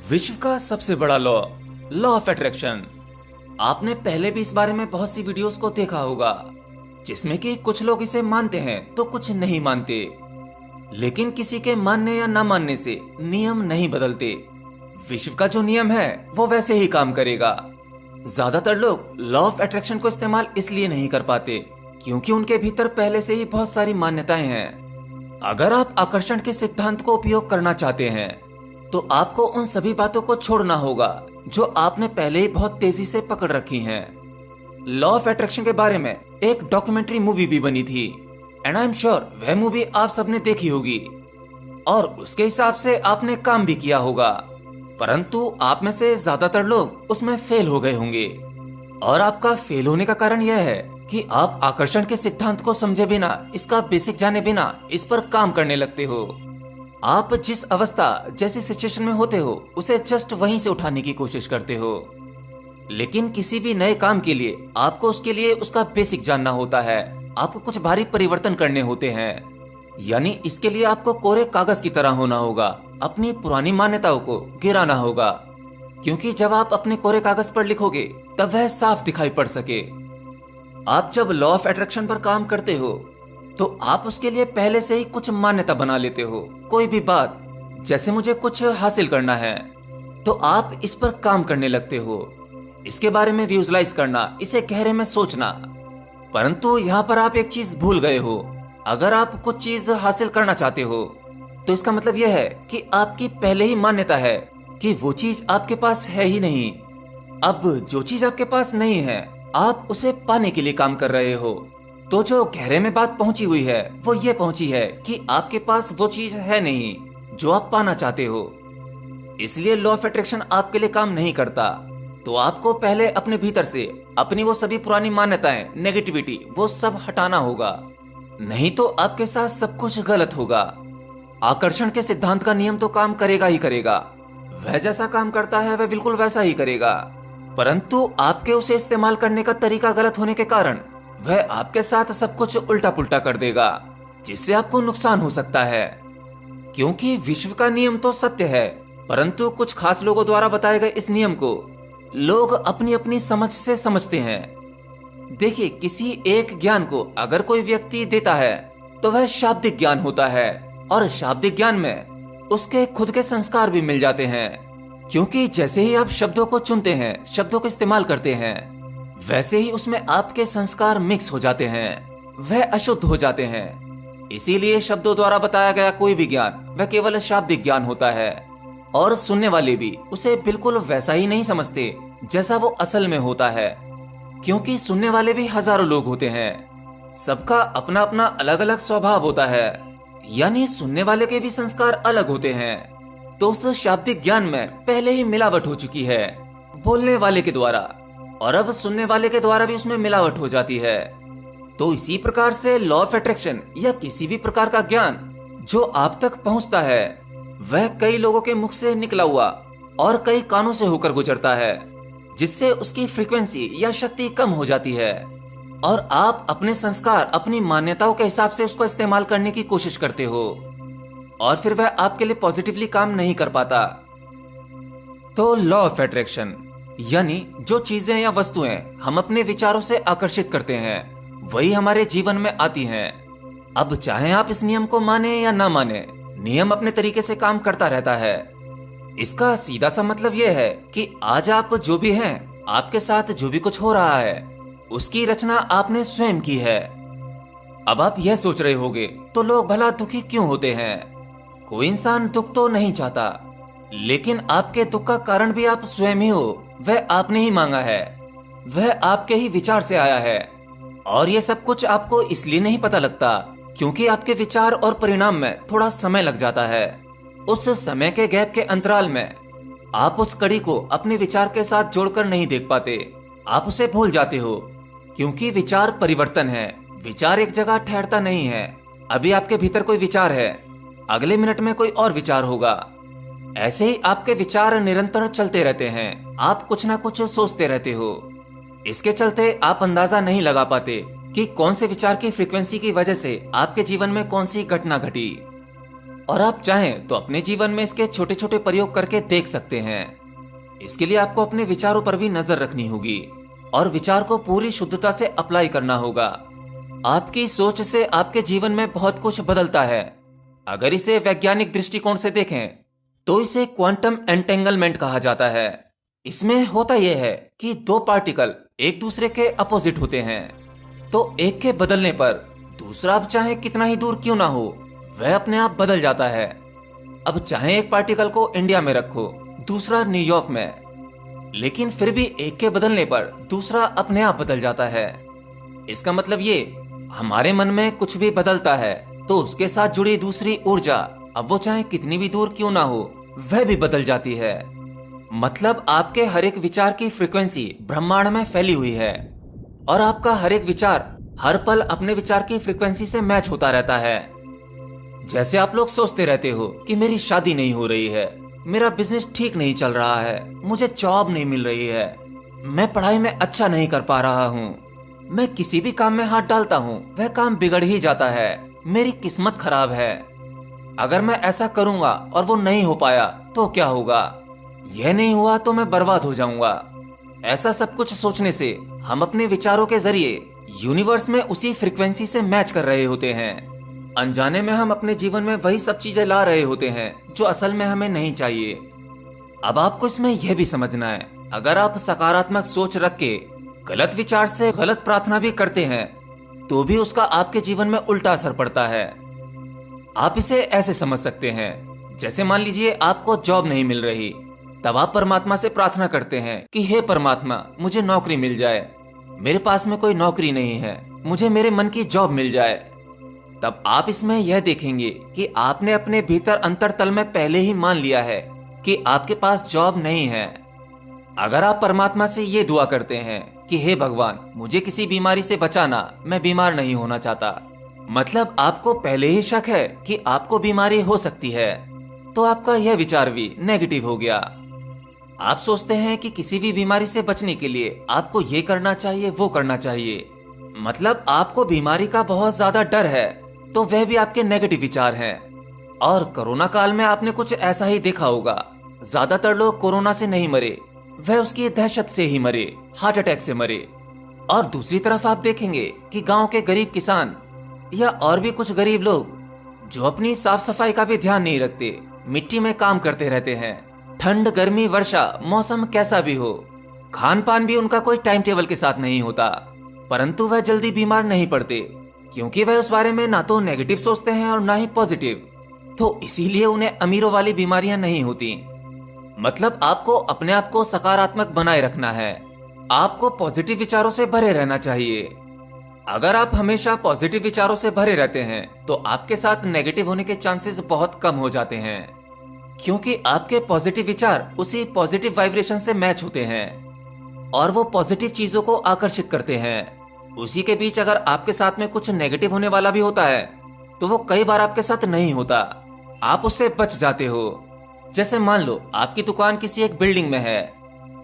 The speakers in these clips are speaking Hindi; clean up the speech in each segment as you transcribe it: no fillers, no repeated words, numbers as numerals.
विश्व का सबसे बड़ा लॉ ऑफ अट्रैक्शन। आपने पहले भी इस बारे में बहुत सी वीडियोस को देखा होगा, जिसमें कि कुछ लोग इसे मानते हैं तो कुछ नहीं मानते। लेकिन किसी के मानने या ना मानने से नियम नहीं बदलते। विश्व का जो नियम है वो वैसे ही काम करेगा। ज्यादातर लोग लॉ ऑफ अट्रैक्शन को इस्तेमाल इसलिए नहीं कर पाते क्योंकि उनके भीतर पहले से ही बहुत सारी मान्यताएं हैं। अगर आप आकर्षण के सिद्धांत को उपयोग करना चाहते हैं तो आपको उन सभी बातों को छोड़ना होगा जो आपने पहले ही बहुत तेजी से पकड़ रखी हैं। लॉ ऑफ अट्रैक्शन के बारे में एक डॉक्यूमेंट्री मूवी भी बनी थी एंड आई एम श्योर वह मूवी आप सबने देखी होगी और उसके हिसाब से आपने काम भी किया होगा, परंतु आप में से ज्यादातर लोग उसमें फेल हो गए होंगे। और आपका फेल होने का कारण यह है कि आप आकर्षण के सिद्धांत को समझे बिना, इसका बेसिक जाने बिना इस पर काम करने लगते हो। आप जिस अवस्था जैसी सिचुएशन में होते हो उसे जस्ट वहीं से उठाने की कोशिश करते हो। लेकिन किसी भी नए काम के लिए आपको उसके लिए उसका बेसिक जानना होता है। आपको कुछ भारी परिवर्तन करने होते हैं, यानी इसके लिए आपको कोरे कागज की तरह होना होगा। अपनी पुरानी मान्यताओं को गिराना होगा, क्योंकि जब आप अपने कोरे कागज पर लिखोगे तब वह साफ दिखाई पड़ सके। आप जब लॉ ऑफ अट्रैक्शन पर काम करते हो तो आप उसके लिए पहले से ही कुछ मान्यता बना लेते हो। कोई भी बात, जैसे मुझे कुछ हासिल करना है तो आप इस पर काम करने लगते हो, इसके बारे में विजुअलाइज करना, इसे गहरे में सोचना। परंतु यहाँ पर आप एक चीज भूल गए हो। अगर आप कुछ चीज हासिल करना चाहते हो तो इसका मतलब यह है कि आपकी पहले ही मान्यता है कि वो चीज आपके पास है ही नहीं। अब जो चीज आपके पास नहीं है आप उसे पाने के लिए काम कर रहे हो। तो जो गहरे में बात पहुंची हुई है वो ये पहुंची है कि आपके पास वो चीज है नहीं जो आप पाना चाहते हो। इसलिए लॉ ऑफ अट्रैक्शन आपके लिए काम नहीं करता। तो आपको पहले अपने भीतर से अपनी वो सभी पुरानी मान्यताएं, नेगेटिविटी, वो सब हटाना होगा, नहीं तो आपके साथ सब कुछ गलत होगा। आकर्षण के सिद्धांत का नियम तो काम करेगा ही करेगा, वह जैसा काम करता है वह बिल्कुल वैसा ही करेगा, परंतु आपके उसे इस्तेमाल करने का तरीका गलत होने के कारण वह आपके साथ सब कुछ उल्टा पुल्टा कर देगा, जिससे आपको नुकसान हो सकता है। क्योंकि विश्व का नियम तो सत्य है, परंतु कुछ खास लोगों द्वारा बताए गए इस नियम को लोग अपनी अपनी समझ से समझते हैं। देखिए, किसी एक ज्ञान को अगर कोई व्यक्ति देता है तो वह शाब्दिक ज्ञान होता है, और शाब्दिक ज्ञान में उसके खुद के संस्कार भी मिल जाते हैं। क्योंकि जैसे ही आप शब्दों को चुनते हैं, शब्दों को इस्तेमाल करते हैं, वैसे ही उसमें आपके संस्कार मिक्स हो जाते हैं, वह अशुद्ध हो जाते हैं। इसीलिए शब्दों द्वारा बताया गया कोई भी ज्ञान वह केवल शाब्दिक ज्ञान होता है, और सुनने वाले भी उसे बिल्कुल वैसा ही नहीं समझते जैसा वो असल में होता है। क्योंकि सुनने वाले भी हजारों लोग होते हैं, सबका अपना अपना अलग अलग स्वभाव होता है, यानी सुनने वाले के भी संस्कार अलग होते हैं। तो उस शाब्दिक ज्ञान में पहले ही मिलावट हो चुकी है बोलने वाले के द्वारा, और अब सुनने वाले के द्वारा भी उसमें मिलावट हो जाती है। तो इसी प्रकार से लॉ ऑफ अट्रैक्शन या किसी भी प्रकार का ज्ञान जो आप तक पहुंचता है वह कई लोगों के मुख से निकला हुआ और कई कानों से होकर गुजरता है, जिससे उसकी फ्रीक्वेंसी या शक्ति कम हो जाती है, और आप अपने संस्कार, अपनी मान्यताओं के हिसाब से उसको इस्तेमाल करने की कोशिश करते हो, और फिर वह आपके लिए पॉजिटिवली काम नहीं कर पाता। तो लॉ ऑफ अट्रैक्शन यानी जो चीजें या वस्तुएं हम अपने विचारों से आकर्षित करते हैं वही हमारे जीवन में आती हैं। अब चाहे आप इस नियम को माने या ना माने, नियम अपने तरीके से काम करता रहता है। इसका सीधा सा मतलब यह है कि आज आप जो भी हैं, आपके साथ जो भी कुछ हो रहा है, उसकी रचना आपने स्वयं की है। अब आप यह सोच रहे होंगे तो लोग भला दुखी क्यों होते हैं? कोई इंसान दुख तो नहीं चाहता, लेकिन आपके दुख का कारण भी आप स्वयं ही हो। वह आपने ही मांगा है, वह आपके ही विचार से आया है, और यह सब कुछ आपको इसलिए नहीं पता लगता क्योंकि आपके विचार और परिणाम में थोड़ा समय लग जाता है। उस समय के गैप के अंतराल में आप उस कड़ी को अपने विचार के साथ जोड़कर नहीं देख पाते, आप उसे भूल जाते हो। क्योंकि विचार परिवर्तन है, विचार एक जगह ठहरता नहीं है। अभी आपके भीतर कोई विचार है, अगले मिनट में कोई और विचार होगा। ऐसे ही आपके विचार निरंतर चलते रहते हैं, आप कुछ ना कुछ सोचते रहते हो। इसके चलते आप अंदाजा नहीं लगा पाते कि कौन से विचार की फ्रीक्वेंसी की वजह से आपके जीवन में कौन सी घटना घटी। और आप चाहें तो अपने जीवन में इसके छोटे छोटे प्रयोग करके देख सकते हैं। इसके लिए आपको अपने विचारों पर भी नजर रखनी होगी और विचार को पूरी शुद्धता से अप्लाई करना होगा। आपकी सोच से आपके जीवन में बहुत कुछ बदलता है। अगर इसे वैज्ञानिक दृष्टिकोण से देखें तो इसे क्वांटम एंटेंगलमेंट कहा जाता है। इसमें होता यह है कि दो पार्टिकल एक दूसरे के अपोजिट होते हैं, तो एक के बदलने पर दूसरा अब चाहे कितना ही दूर क्यों ना हो वह अपने आप बदल जाता है। अब चाहे एक पार्टिकल को इंडिया में रखो, दूसरा न्यूयॉर्क में, लेकिन फिर भी एक के बदलने पर दूसरा अपने आप बदल जाता है। इसका मतलब ये, हमारे मन में कुछ भी बदलता है तो उसके साथ जुड़ी दूसरी ऊर्जा, अब वो चाहे कितनी भी दूर क्यों ना हो, वह भी बदल जाती है। मतलब आपके हर एक विचार की फ्रीक्वेंसी ब्रह्मांड में फैली हुई है और आपका हर एक विचार हर पल अपने विचार की फ्रीक्वेंसी से मैच होता रहता है। जैसे आप लोग सोचते रहते हो कि मेरी शादी नहीं हो रही है, मेरा बिजनेस ठीक नहीं चल रहा है, मुझे जॉब नहीं मिल रही है, मैं पढ़ाई में अच्छा नहीं कर पा रहा हूँ, मैं किसी भी काम में हाथ डालता हूँ वह काम बिगड़ ही जाता है, मेरी किस्मत खराब है, अगर मैं ऐसा करूंगा और वो नहीं हो पाया तो क्या होगा, यह नहीं हुआ तो मैं बर्बाद हो जाऊंगा। ऐसा सब कुछ सोचने से हम अपने विचारों के जरिए यूनिवर्स में उसी फ्रीक्वेंसी से मैच कर रहे होते हैं। अनजाने में हम अपने जीवन में वही सब चीजें ला रहे होते हैं जो असल में हमें नहीं चाहिए। अब आपको इसमें यह भी समझना है, अगर आप सकारात्मक सोच रख के गलत विचार से गलत प्रार्थना भी करते हैं तो भी उसका आपके जीवन में उल्टा असर पड़ता है। आप इसे ऐसे समझ सकते हैं, जैसे मान लीजिए आपको जॉब नहीं मिल रही, तब आप परमात्मा से प्रार्थना करते हैं कि हे परमात्मा मुझे नौकरी मिल जाए, मेरे पास में कोई नौकरी नहीं है, मुझे मेरे मन की जॉब मिल जाए। तब आप इसमें यह देखेंगे कि आपने अपने भीतर अंतरतल में पहले ही मान लिया है कि आपके पास जॉब नहीं है। अगर आप परमात्मा से ये दुआ करते हैं कि हे भगवान मुझे किसी बीमारी से बचाना, मैं बीमार नहीं होना चाहता, मतलब आपको पहले ही शक है कि आपको बीमारी हो सकती है, तो आपका यह विचार भी नेगेटिव हो गया। आप सोचते हैं कि किसी भी बीमारी से बचने के लिए आपको ये करना चाहिए, वो करना चाहिए, मतलब आपको बीमारी का बहुत ज्यादा डर है, तो वह भी आपके नेगेटिव विचार हैं। और कोरोना काल में आपने कुछ ऐसा ही देखा होगा, ज्यादातर लोग कोरोना से नहीं मरे, वह उसकी दहशत से ही मरे, हार्ट अटैक से मरे। और दूसरी तरफ आप देखेंगे कि गांव के गरीब किसान या और भी कुछ गरीब लोग जो अपनी साफ सफाई का भी ध्यान नहीं रखते, मिट्टी में काम करते रहते हैं, ठंड गर्मी वर्षा मौसम कैसा भी हो, खान पान भी उनका कोई टाइम टेबल के साथ नहीं होता, परंतु वह जल्दी बीमार नहीं पड़ते क्योंकि वह उस बारे में ना तो नेगेटिव सोचते हैं और ना ही पॉजिटिव, तो इसीलिए उन्हें अमीरों वाली बीमारियां नहीं होती। मतलब आपको अपने आप को सकारात्मक बनाए रखना है, आपको पॉजिटिव विचारों से भरे रहना चाहिए। अगर आप हमेशा पॉजिटिव विचारों से भरे रहते हैं तो आपके साथ नेगेटिव होने के चांसेस बहुत कम हो जाते हैं, क्योंकि आपके पॉजिटिव विचार उसी पॉजिटिव वाइब्रेशन से मैच होते हैं और वो पॉजिटिव चीजों को आकर्षित करते हैं। उसी के बीच अगर आपके साथ में कुछ नेगेटिव होने वाला भी होता है तो वो कई बार आपके साथ नहीं होता, आप उससे बच जाते हो। जैसे मान लो आपकी दुकान किसी एक बिल्डिंग में है,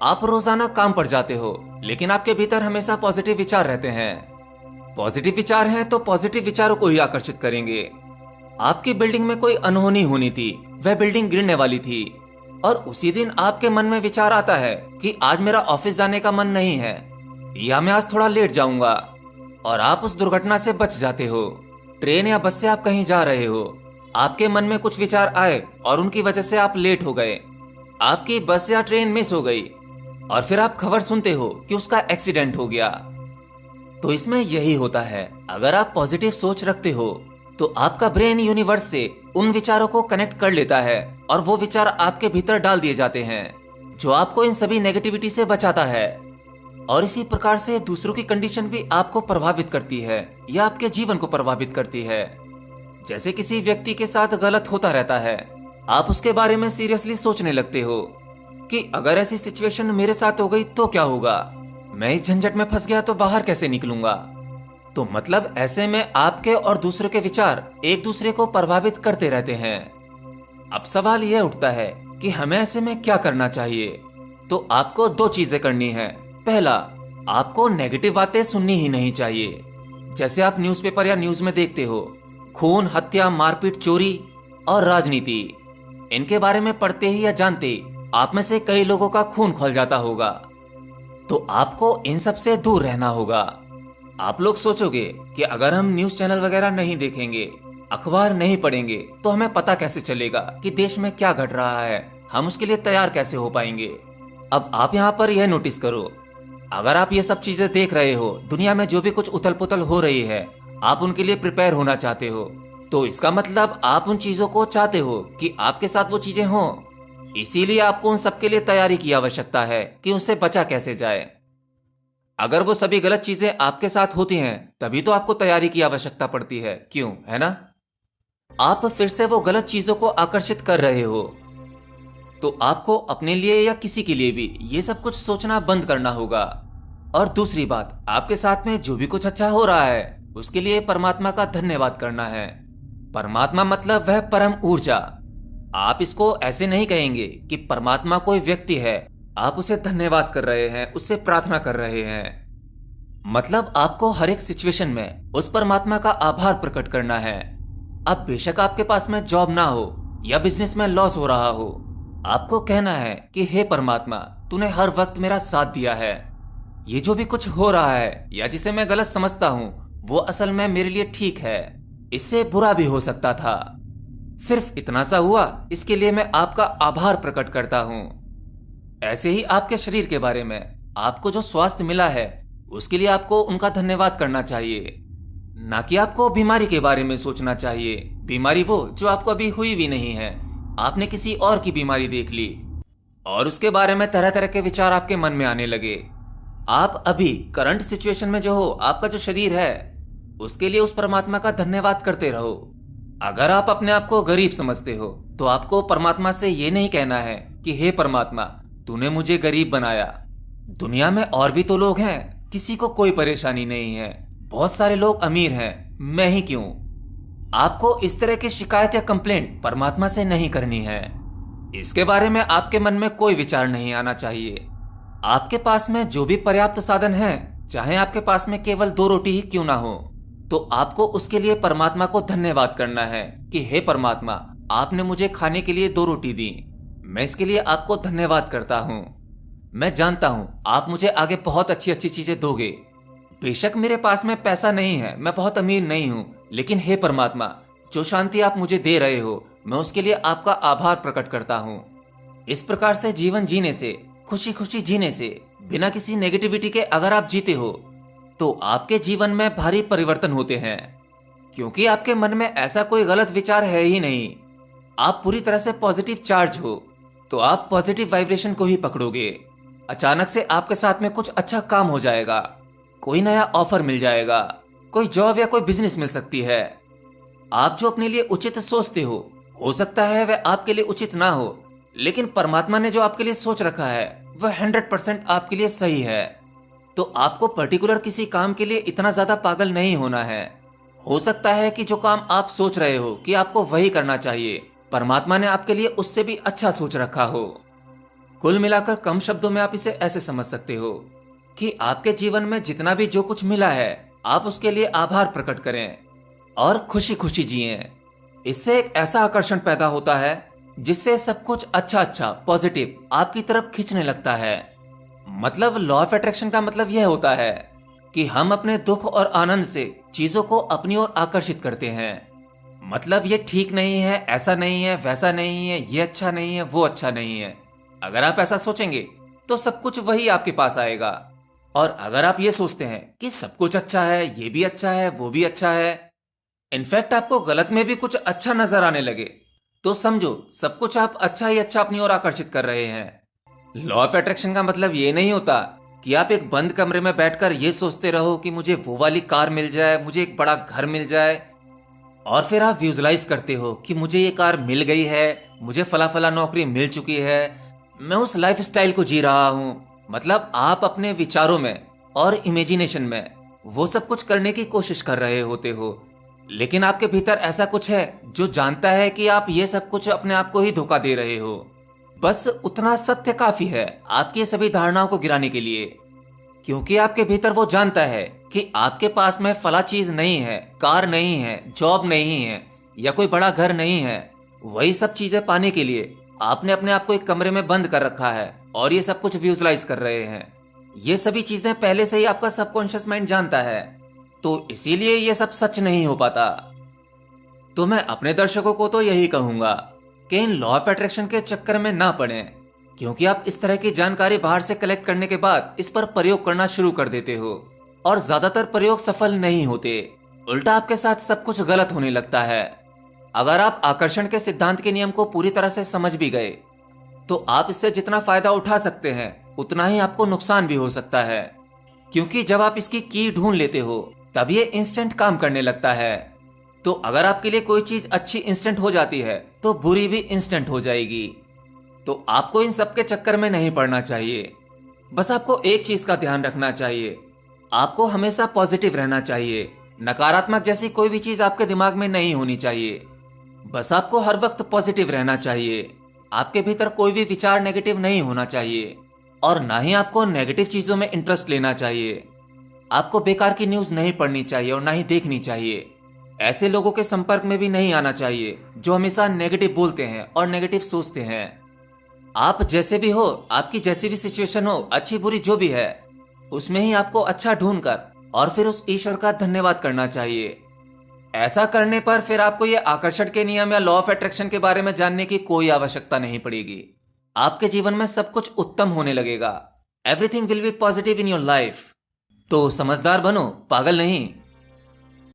आप रोजाना काम पर जाते हो, लेकिन आपके भीतर हमेशा पॉजिटिव विचार रहते हैं। पॉजिटिव विचार हैं तो पॉजिटिव विचारों को ही आकर्षित करेंगे। आपकी बिल्डिंग में कोई अनहोनी होनी थी, वह बिल्डिंग गिरने वाली थी, और उसी दिन आपके मन में विचार आता है कि आज मेरा ऑफिस जाने का मन नहीं है या मैं आज थोड़ा लेट जाऊंगा, और आप उस दुर्घटना से बच जाते हो। ट्रेन या बस से आप कहीं जा रहे हो, आपके मन में कुछ विचार आए और उनकी वजह से आप लेट हो गए, आपकी बस या ट्रेन मिस हो गई, और फिर आप खबर सुनते हो कि उसका एक्सीडेंट हो गया। तो इसमें यही होता है, अगर आप पॉजिटिव सोच रखते हो तो आपका ब्रेन यूनिवर्स से उन विचारों को कनेक्ट कर लेता है और वो विचार आपके भीतर डाल दिए जाते हैं जो आपको इन सभी नेगेटिविटी से बचाता है। और इसी प्रकार से दूसरों की कंडीशन भी आपको प्रभावित करती है या आपके जीवन को प्रभावित करती है। जैसे किसी व्यक्ति के साथ गलत होता रहता है, आप उसके बारे में सीरियसली सोचने लगते हो कि अगर ऐसी सिचुएशन मेरे साथ हो गई तो क्या होगा, मैं इस झंझट में फंस गया तो बाहर कैसे निकलूंगा। तो मतलब ऐसे में आपके और दूसरे के विचार एक दूसरे को प्रभावित करते रहते हैं। अब सवाल यह उठता है कि हमें ऐसे में क्या करना चाहिए। तो आपको दो चीजें करनी है। पहला, आपको नेगेटिव बातें सुननी ही नहीं चाहिए। जैसे आप न्यूज़पेपर या न्यूज में देखते हो, खून हत्या मारपीट चोरी, और राजनीति, इनके बारे में पढ़ते ही या जानते ही आप में से कई लोगों का खून खौल जाता होगा। तो आपको इन सब से दूर रहना होगा। आप लोग सोचोगे कि अगर हम न्यूज चैनल वगैरह नहीं देखेंगे, अखबार नहीं पढ़ेंगे, तो हमें पता कैसे चलेगा कि देश में क्या घट रहा है, हम उसके लिए तैयार कैसे हो पाएंगे। अब आप यहाँ पर यह नोटिस करो, अगर आप ये सब चीजें देख रहे हो, दुनिया में जो भी कुछ उथल पुथल हो रही है, आप उनके लिए प्रिपेयर होना चाहते हो, तो इसका मतलब आप उन चीजों को चाहते हो कि आपके साथ वो चीजें हों। इसीलिए आपको उन सबके लिए तैयारी की आवश्यकता है कि उनसे बचा कैसे जाए। अगर वो सभी गलत चीजें आपके साथ होती हैं, तभी तो आपको तैयारी की आवश्यकता पड़ती है, क्यों, है ना? आप फिर से वो गलत चीजों को आकर्षित कर रहे हो, तो आपको अपने लिए या किसी के लिए भी ये सब कुछ सोचना बंद करना होगा। और दूसरी बात, आपके साथ में जो भी कुछ अच्छा हो रहा है, उसके लिए परमात्मा का धन्यवाद करना है। परमात्मा मतलब वह परम ऊर्जा। आप इसको ऐसे नहीं कहेंगे कि परमात्मा कोई व्यक्ति है, आप उसे धन्यवाद कर रहे हैं, उससे प्रार्थना कर रहे हैं। मतलब आपको हर एक सिचुएशन में उस परमात्मा का आभार प्रकट करना है। अब बेशक आपके पास में जॉब ना हो या बिजनेस में लॉस हो रहा हो, आपको कहना है कि हे परमात्मा, तूने हर वक्त मेरा साथ दिया है। ये जो भी कुछ हो रहा है या जिसे मैं गलत समझता हूं, वो असल में मेरे लिए ठीक है, इससे बुरा भी हो सकता था। सिर्फ इतना सा हुआ, इसके लिए मैं आपका आभार प्रकट करता हूं। ऐसे ही आपके शरीर के बारे में, आपको जो स्वास्थ्य मिला है, उसके लिए आपको उनका धन्यवाद करना चाहिए, ना कि आपको बीमारी के बारे में सोचना चाहिए। बीमारी वो जो आपको अभी हुई भी नहीं है, आपने किसी और की बीमारी देख ली और उसके बारे में तरह तरह के विचार आपके मन में आने लगे। आप अभी करंट सिचुएशन में जो हो, आपका जो शरीर है, उसके लिए उस परमात्मा का धन्यवाद करते रहो। अगर आप अपने आप को गरीब समझते हो, तो आपको परमात्मा से ये नहीं कहना है कि हे परमात्मा, तूने मुझे गरीब बनाया। दुनिया में और भी तो लोग हैं, किसी को कोई परेशानी नहीं है, बहुत सारे लोग अमीर हैं, मैं ही क्यों? आपको इस तरह की शिकायत या कंप्लेंट परमात्मा से नहीं करनी है। इसके बारे में आपके मन में कोई विचार नहीं आना चाहिए। आपके पास में जो भी पर्याप्त साधन हैं, चाहे आपके पास में केवल 2 रोटी ही क्यों ना हो, तो आपको उसके लिए परमात्मा को धन्यवाद करना है कि हे परमात्मा, आपने मुझे खाने के लिए 2 रोटी दी, मैं इसके लिए आपको धन्यवाद करता हूं। मैं जानता हूं आप मुझे आगे बहुत अच्छी अच्छी चीजें दोगे। बेशक मेरे पास में पैसा नहीं है, मैं बहुत अमीर नहीं हूं, लेकिन हे परमात्मा, जो शांति आप मुझे दे रहे हो, मैं उसके लिए आपका आभार प्रकट करता हूं। इस प्रकार से जीवन जीने से, खुशी खुशी जीने से, बिना किसी नेगेटिविटी के अगर आप जीते हो, तो आपके जीवन में भारी परिवर्तन होते हैं, क्योंकि आपके मन में ऐसा कोई गलत विचार है ही नहीं। आप पूरी तरह से पॉजिटिव चार्ज हो, तो आप पॉजिटिव वाइब्रेशन को ही पकड़ोगे। अचानक से आपके साथ में कुछ अच्छा काम हो जाएगा, कोई नया ऑफर मिल जाएगा, कोई जॉब या कोई बिजनेस मिल सकती है। आप जो अपने लिए उचित सोचते हो सकता है वह आपके लिए उचित ना हो, लेकिन परमात्मा ने जो आपके लिए सोच रखा है वह 100% आपके लिए सही है। तो आपको पर्टिकुलर किसी काम के लिए इतना ज्यादा पागल नहीं होना है। हो सकता है कि जो काम आप सोच रहे हो कि आपको वही करना चाहिए, परमात्मा ने आपके लिए उससे भी अच्छा सोच रखा हो। कुल मिलाकर कम शब्दों में आप इसे ऐसे समझ सकते हो कि आपके जीवन में जितना भी जो कुछ मिला है, आप उसके लिए आभार प्रकट करें और खुशी खुशी जिएं। इससे एक ऐसा आकर्षण पैदा होता है जिससे सब कुछ अच्छा अच्छा पॉजिटिव आपकी तरफ खींचने लगता है। मतलब लॉ ऑफ अट्रैक्शन का मतलब यह होता है कि हम अपने दुख और आनंद से चीजों को अपनी ओर आकर्षित करते हैं। मतलब ये ठीक नहीं है, ऐसा नहीं है, वैसा नहीं है, ये अच्छा नहीं है, वो अच्छा नहीं है। अगर आप ऐसा सोचेंगे तो सब कुछ वही आपके पास आएगा। और अगर आप ये सोचते हैं कि सब कुछ अच्छा है, ये भी अच्छा है, वो भी अच्छा है, इनफैक्ट आपको गलत में भी कुछ अच्छा नजर आने लगे, तो समझो सब कुछ आप अच्छा ही अच्छा अपनी ओर आकर्षित कर रहे हैं। लॉ ऑफ अट्रैक्शन का मतलब ये नहीं होता कि आप एक बंद कमरे में बैठकर ये सोचते रहो कि मुझे वो वाली कार मिल जाए, मुझे एक बड़ा घर मिल जाए, और फिर आप विजुलाइज करते हो कि मुझे ये कार मिल गई है, मुझे फला फला नौकरी मिल चुकी है, मैं उस लाइफ स्टाइल को जी रहा हूं। मतलब आप अपने विचारों में और इमेजिनेशन में वो सब कुछ करने की कोशिश कर रहे होते हो, लेकिन आपके भीतर ऐसा कुछ है जो जानता है कि आप ये सब कुछ अपने आप को ही धोखा दे रहे हो। बस उतना सत्य काफी है आपकी सभी धारणाओं को गिराने के लिए, क्योंकि आपके भीतर वो जानता है कि आपके पास में फला चीज नहीं है, कार नहीं है, जॉब नहीं है, या कोई बड़ा घर नहीं है, वही सब चीजें पाने के लिए आपने अपने आप को एक कमरे में बंद कर रखा है और ये सब कुछ विजुअलाइज कर रहे हैं। ये सभी चीजें पहले से ही आपका सबकॉन्शियस माइंड जानता है, तो इसीलिए ये सब सच नहीं हो पाता। तो मैं अपने दर्शकों को तो यही कहूंगा कि इन लॉ ऑफ अट्रैक्शन के चक्कर में ना पड़ें, क्योंकि आप इस तरह की जानकारी बाहर से कलेक्ट करने के बाद इस पर प्रयोग करना शुरू कर देते हो और ज्यादातर प्रयोग सफल नहीं होते, उल्टा आपके साथ सब कुछ गलत होने लगता है। अगर आप आकर्षण के सिद्धांत के नियम को पूरी तरह से समझ भी गए तो आप इससे जितना फायदा उठा सकते हैं उतना ही आपको नुकसान भी हो सकता है, क्योंकि जब आप इसकी की ढूंढ लेते हो तब ये इंस्टेंट काम करने लगता है। तो अगर आपके लिए कोई चीज अच्छी इंस्टेंट हो जाती है तो बुरी भी इंस्टेंट हो जाएगी। तो आपको इन सब के चक्कर में नहीं पड़ना चाहिए। बस आपको एक चीज का ध्यान रखना चाहिए, आपको हमेशा पॉजिटिव रहना चाहिए। नकारात्मक जैसी कोई भी चीज आपके दिमाग में नहीं होनी चाहिए। बस आपको हर वक्त पॉजिटिव रहना चाहिए। आपके भीतर कोई भी विचार नेगेटिव नहीं होना चाहिए और ना ही आपको नेगेटिव चीजों में इंटरेस्ट लेना चाहिए। आपको बेकार की न्यूज नहीं पढ़नी चाहिए और ना ही देखनी चाहिए। ऐसे लोगों के संपर्क में भी नहीं आना चाहिए जो हमेशा नेगेटिव बोलते हैं और नेगेटिव सोचते हैं। आप जैसे भी हो, आपकी जैसी भी सिचुएशन हो, अच्छी बुरी जो भी है, उसमें ही आपको अच्छा ढूंढकर और फिर उस ईश्वर का धन्यवाद करना चाहिए। ऐसा करने पर फिर आपको ये आकर्षण के नियम या लॉ ऑफ अट्रैक्शन के बारे में जानने की कोई आवश्यकता नहीं पड़ेगी। आपके जीवन में सब कुछ उत्तम होने लगेगा। Everything will be positive in your life. तो समझदार बनो, पागल नहीं।